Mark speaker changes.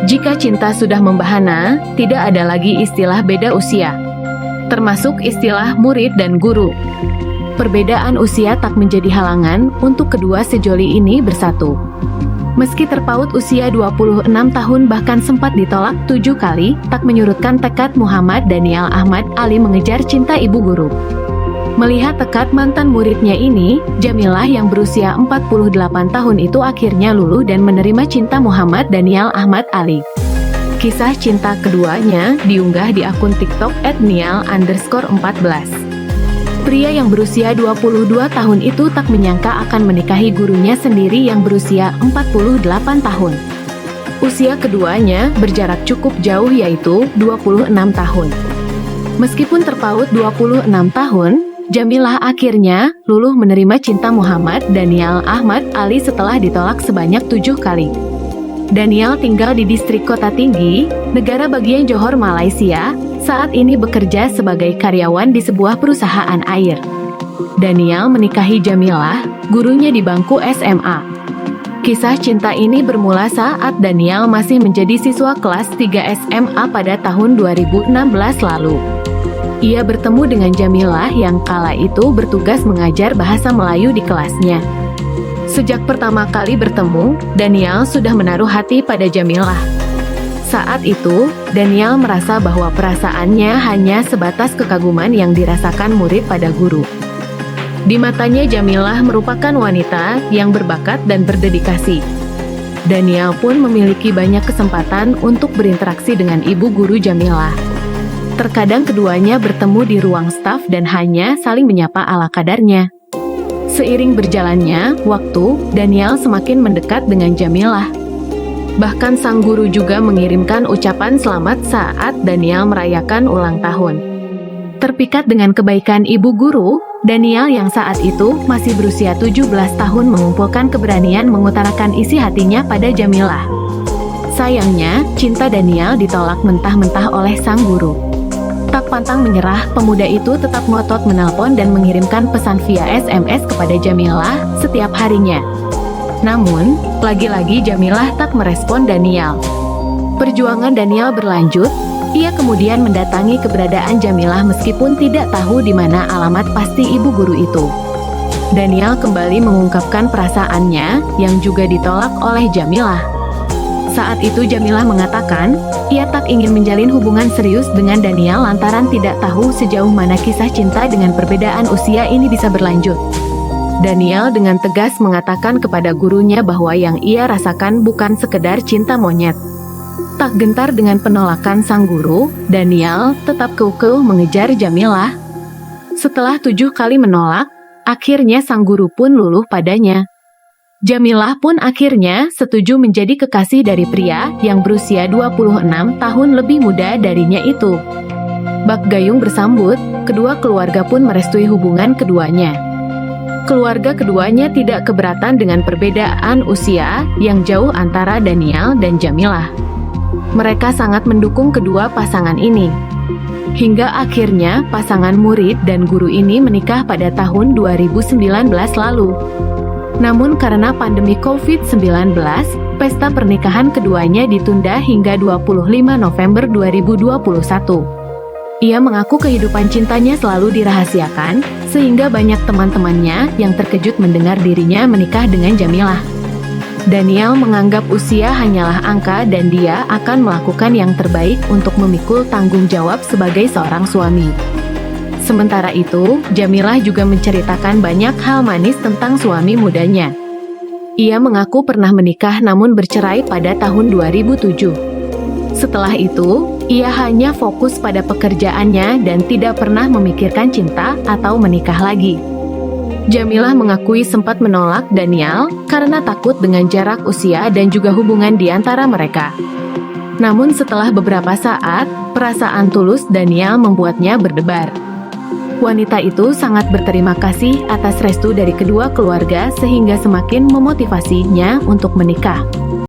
Speaker 1: Jika cinta sudah membahana, tidak ada lagi istilah beda usia, termasuk istilah murid dan guru. Perbedaan usia tak menjadi halangan untuk kedua sejoli ini bersatu. Meski terpaut usia 26 tahun bahkan sempat ditolak 7 kali, tak menyurutkan tekad Muhammad Danial Ahmad Ali mengejar cinta ibu guru. Melihat tekad mantan muridnya ini, Jamilah yang berusia 48 tahun itu akhirnya luluh dan menerima cinta Muhammad Danial Ahmad Ali. Kisah cinta keduanya diunggah di akun TikTok @nial_14. Pria yang berusia 22 tahun itu tak menyangka akan menikahi gurunya sendiri yang berusia 48 tahun. Usia keduanya berjarak cukup jauh yaitu 26 tahun. Meskipun terpaut 26 tahun, Jamilah akhirnya luluh menerima cinta Muhammad Danial Ahmad Ali setelah ditolak sebanyak 7 kali. Danial tinggal di distrik Kota Tinggi, negara bagian Johor, Malaysia, saat ini bekerja sebagai karyawan di sebuah perusahaan air. Danial menikahi Jamilah, gurunya di bangku SMA. Kisah cinta ini bermula saat Danial masih menjadi siswa kelas 3 SMA pada tahun 2016 lalu. Ia bertemu dengan Jamilah yang kala itu bertugas mengajar bahasa Melayu di kelasnya. Sejak pertama kali bertemu, Danial sudah menaruh hati pada Jamilah. Saat itu, Danial merasa bahwa perasaannya hanya sebatas kekaguman yang dirasakan murid pada guru. Di matanya Jamilah merupakan wanita yang berbakat dan berdedikasi. Danial pun memiliki banyak kesempatan untuk berinteraksi dengan ibu guru Jamilah. Terkadang keduanya bertemu di ruang staf dan hanya saling menyapa ala kadarnya. Seiring berjalannya waktu, Danial semakin mendekat dengan Jamilah. Bahkan sang guru juga mengirimkan ucapan selamat saat Danial merayakan ulang tahun. Terpikat dengan kebaikan ibu guru, Danial yang saat itu masih berusia 17 tahun mengumpulkan keberanian mengutarakan isi hatinya pada Jamilah. Sayangnya, cinta Danial ditolak mentah-mentah oleh sang guru. Tak pantang menyerah, pemuda itu tetap ngotot menelpon dan mengirimkan pesan via SMS kepada Jamilah setiap harinya. Namun, lagi-lagi Jamilah tak merespon Danial. Perjuangan Danial berlanjut, ia kemudian mendatangi keberadaan Jamilah meskipun tidak tahu di mana alamat pasti ibu guru itu. Danial kembali mengungkapkan perasaannya yang juga ditolak oleh Jamilah. Saat itu Jamilah mengatakan, ia tak ingin menjalin hubungan serius dengan Danial lantaran tidak tahu sejauh mana kisah cinta dengan perbedaan usia ini bisa berlanjut. Danial dengan tegas mengatakan kepada gurunya bahwa yang ia rasakan bukan sekedar cinta monyet. Tak gentar dengan penolakan sang guru, Danial tetap kekeh mengejar Jamilah. Setelah 7 kali menolak, akhirnya sang guru pun luluh padanya. Jamilah pun akhirnya setuju menjadi kekasih dari pria yang berusia 26 tahun lebih muda darinya itu. Bak gayung bersambut, kedua keluarga pun merestui hubungan keduanya. Keluarga keduanya tidak keberatan dengan perbedaan usia yang jauh antara Danial dan Jamilah. Mereka sangat mendukung kedua pasangan ini. Hingga akhirnya pasangan murid dan guru ini menikah pada tahun 2019 lalu. Namun karena pandemi COVID-19, pesta pernikahan keduanya ditunda hingga 25 November 2021. Ia mengaku kehidupan cintanya selalu dirahasiakan, sehingga banyak teman-temannya yang terkejut mendengar dirinya menikah dengan Jamilah. Danial menganggap usia hanyalah angka dan dia akan melakukan yang terbaik untuk memikul tanggung jawab sebagai seorang suami. Sementara itu, Jamilah juga menceritakan banyak hal manis tentang suami mudanya. Ia mengaku pernah menikah namun bercerai pada tahun 2007. Setelah itu, ia hanya fokus pada pekerjaannya dan tidak pernah memikirkan cinta atau menikah lagi. Jamilah mengakui sempat menolak Danial karena takut dengan jarak usia dan juga hubungan di antara mereka. Namun setelah beberapa saat, perasaan tulus Danial membuatnya berdebar. Wanita itu sangat berterima kasih atas restu dari kedua keluarga sehingga semakin memotivasinya untuk menikah.